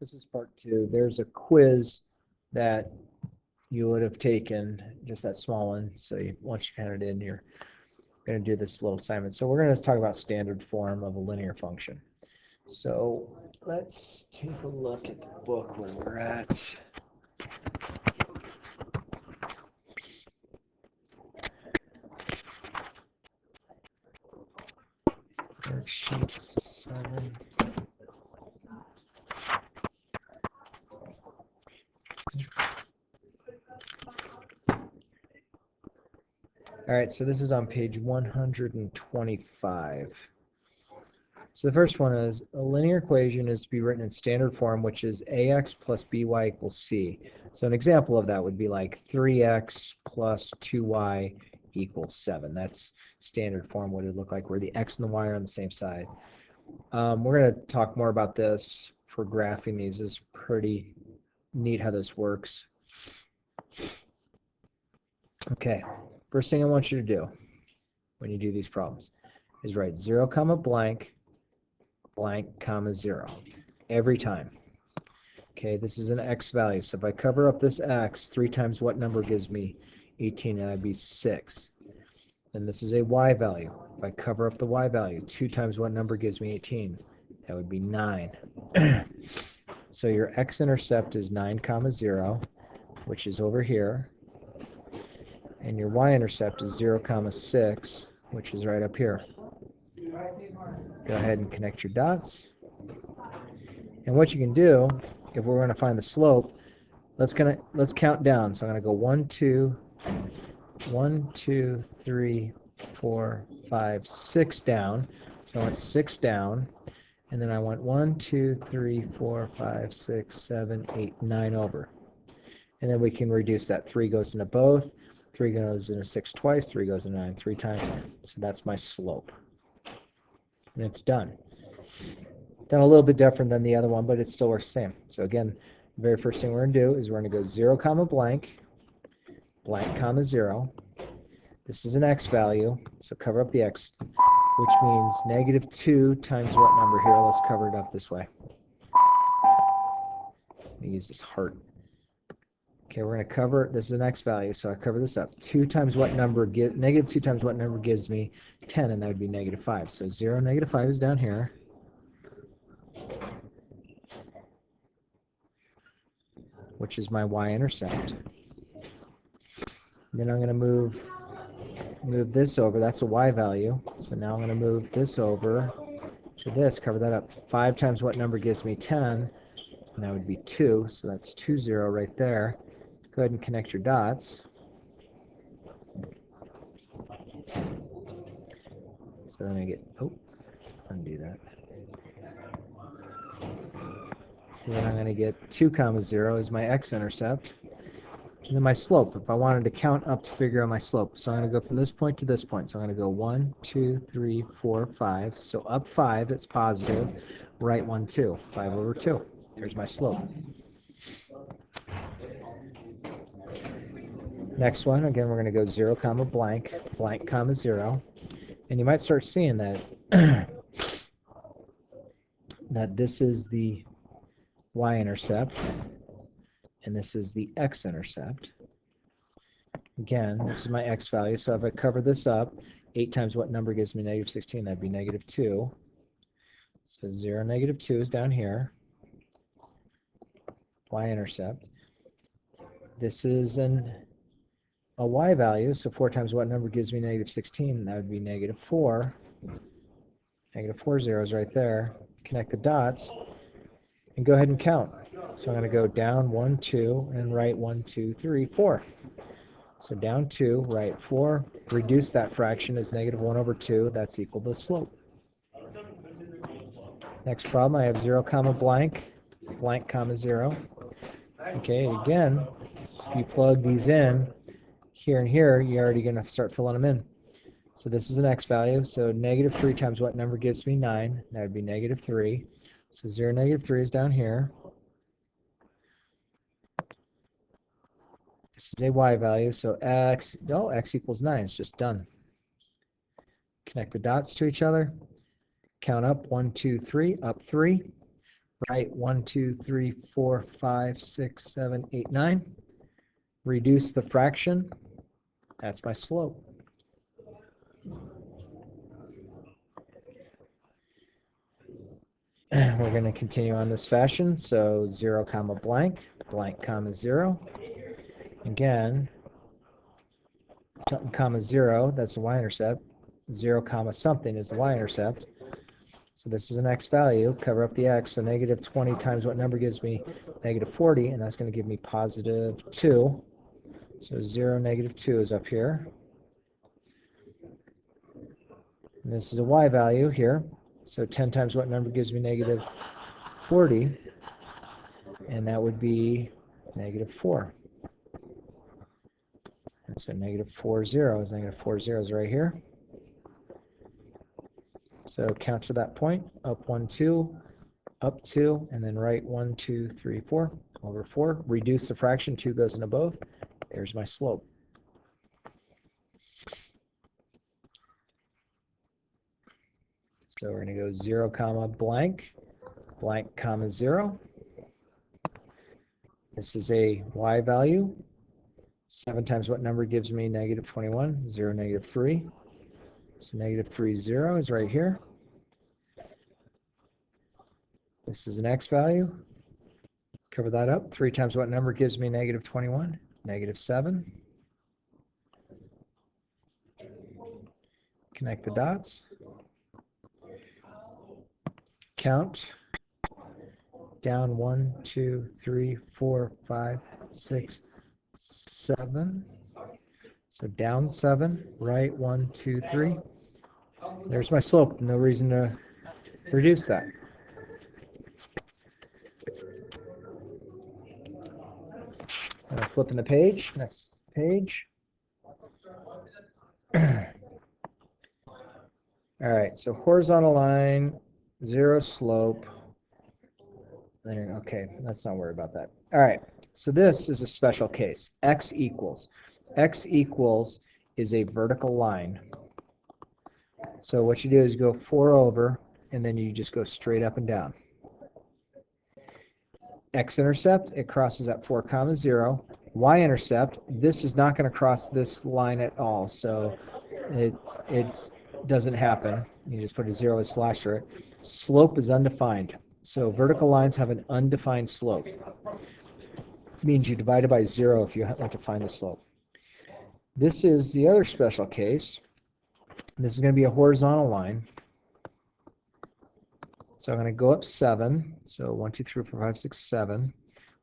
This is part two. There's a quiz that you would have taken, just that small one. So once you count it in, you're going to do this little assignment. So we're going to talk about standard form of a linear function. So let's take a look at the book where we're at. Worksheet 7. All right, so this is on page 125. So the first one is a linear equation is to be written in standard form, which is ax plus by equals c. So an example of that would be like 3x plus 2y equals 7. That's standard form, what it would look like where the x and the y are on the same side. We're going to talk more about this for graphing these. It's pretty neat how this works. Okay, first thing I want you to do when you do these problems is write 0, blank, blank, comma 0 every time. Okay, this is an x value. So if I cover up this x, 3 times what number gives me 18? And that'd be 6. And this is a y value. If I cover up the y value, 2 times what number gives me 18? That would be 9. So your x-intercept is 9, 0, which is over here. And your y-intercept is 0, 6, which is right up here. Go ahead and connect your dots. And what you can do, if we're going to find the slope, let's count down. So I'm going to go 1, 2, 3, 4, 5, 6 down. So I want 6 down. And then I want 1, 2, 3, 4, 5, 6, 7, 8, 9 over. And then we can reduce that. 3 goes into both. 3 goes into 6 twice. 3 goes into 9 3 times. So that's my slope. And it's done. Done a little bit different than the other one, but it still works the same. So again, the very first thing we're going to do is we're going to go 0, blank, blank, comma 0. This is an x value, so cover up the x, which means -2 times what number here? Let's cover it up this way. Let me use this heart. Okay, we're going to cover, this is an x value, so I cover this up. 2 times what number, -2 times what number gives me 10, and that would be -5. So 0, -5 is down here. Which is my y-intercept. Then I'm going to move this over. That's a y value. So now I'm going to move this over to this, cover that up. 5 times what number gives me 10? And that would be 2. So that's 2, 0 right there. Go ahead and connect your dots. So then I get, undo that. So then I'm going to get 2, 0 is my x-intercept. And then my slope, if I wanted to count up to figure out my slope. So I'm going to go from this point to this point. So I'm going to go 1, 2, 3, 4, 5. So up 5, it's positive. Right 1, 2. 5 over 2. There's my slope. Next one, again, we're going to go 0, blank, blank, comma 0. And you might start seeing that, that this is the y-intercept. And this is the x-intercept. Again, this is my x value, so if I cover this up, 8 times what number gives me -16? That'd be -2. So 0, -2 is down here. Y-intercept. This is a y value, so 4 times what number gives me -16? That would be -4. -4 zeros right there. Connect the dots, and go ahead and count. So I'm going to go down 1, 2, and right 1, 2, 3, 4. So down 2, right 4. Reduce that fraction as -1 over 2. That's equal to the slope. Next problem, I have 0, blank, blank, comma 0. Okay, again, if you plug these in here and here, you're already going to start filling them in. So this is an x value. So -3 times what number gives me 9? That would be -3. So 0, -3 is down here. This is a y value, so x equals 9. It's just done. Connect the dots to each other. Count up 1, 2, 3, up 3. Right, 1, 2, 3, 4, 5, 6, 7, 8, 9. Reduce the fraction. That's my slope. We're going to continue on this fashion. So 0 comma blank, blank comma 0. Again, something comma 0, that's the y-intercept. 0 comma something is the y-intercept. So this is an x value, cover up the x, so negative 20 times what number gives me negative 40, and that's going to give me positive 2. So 0, negative 2 is up here. And this is a y value here. So 10 times what number gives me negative 40, and that would be negative 4. And so negative 4, 0 is negative 4 zeros right here. So count to that point, up 1, 2, up 2, and then right 1, 2, 3, 4, over 4. Reduce the fraction, 2 goes into both. There's my slope. So we're going to go 0 comma blank, blank comma 0. This is a y value. 7 times what number gives me negative 21? 0, negative 3. So negative 3, 0 is right here. This is an x value. Cover that up. 3 times what number gives me negative 21? Negative 7. Connect the dots. Count. Down 1, 2, 3, 4, 5, 6, 7. So down 7, right 1, 2, 3. There's my slope. No reason to reduce that. Flipping the page. Next page. All right, so horizontal line, 0 slope. Okay, let's not worry about that. All right, so this is a special case. X equals. X equals is a vertical line. So what you do is you go 4 over, and then you just go straight up and down. X-intercept, it crosses at 4 comma 0. Y-intercept, this is not going to cross this line at all, so it doesn't happen. You just put a 0 as slash through it. Slope is undefined. So vertical lines have an undefined slope. It means you divide it by 0 if you want to find the slope. This is the other special case. This is going to be a horizontal line. So I'm going to go up 7. So 1, 2, 3, 4, 5, 6, 7.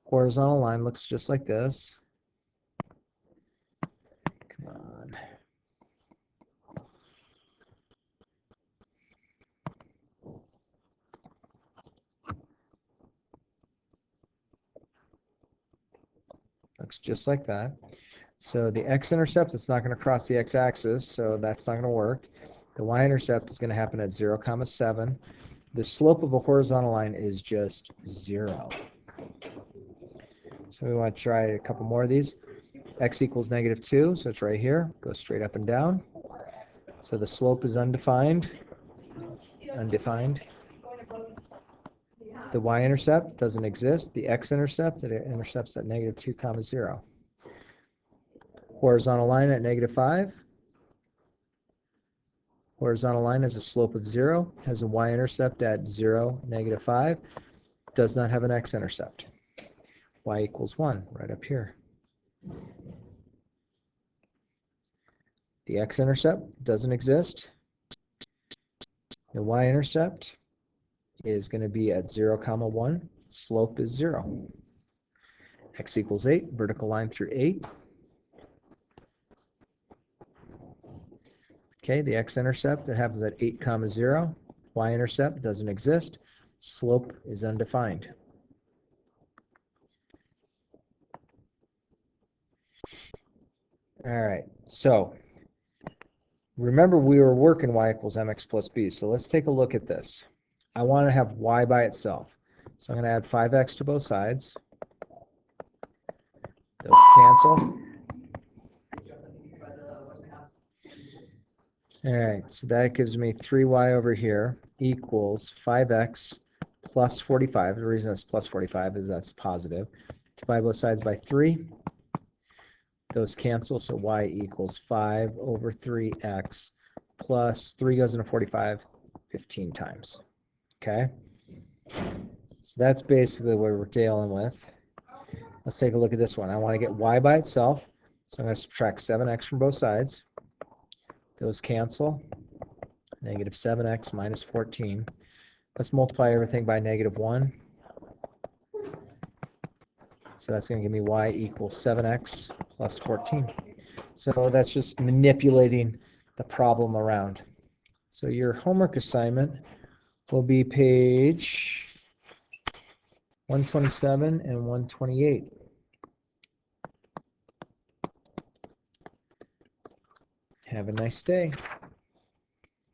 Horizontal line looks just like this. Come on. Looks just like that. So the x-intercept, it's not going to cross the x-axis, so that's not going to work. The y-intercept is going to happen at 0 comma 7. The slope of a horizontal line is just 0. So we want to try a couple more of these. X equals negative 2, so it's right here. Go straight up and down. So the slope is undefined. Undefined. The y-intercept doesn't exist. The x-intercept, it intercepts at negative 2 comma 0. Horizontal line at negative 5. Horizontal line has a slope of 0, has a y-intercept at 0, negative 5, does not have an x-intercept. Y equals 1, right up here. The x-intercept doesn't exist. The y-intercept is going to be at 0 comma 1. Slope is 0. X equals 8, vertical line through 8. Okay, the x-intercept, it happens at 8 comma 0. Y-intercept doesn't exist. Slope is undefined. All right, so remember we were working y equals mx plus b, so let's take a look at this. I want to have y by itself. So I'm going to add 5x to both sides. Those cancel. All right, so that gives me 3y over here equals 5x plus 45. The reason it's plus 45 is that's positive. Divide both sides by 3. Those cancel, so y equals 5 over 3x plus 3 goes into 45 15 times. Okay? So that's basically what we're dealing with. Let's take a look at this one. I want to get y by itself, so I'm going to subtract 7x from both sides. Those cancel. Negative 7x minus 14. Let's multiply everything by negative 1. So that's going to give me y equals 7x plus 14. So that's just manipulating the problem around. So your homework assignment will be page 127 and 128. Have a nice day.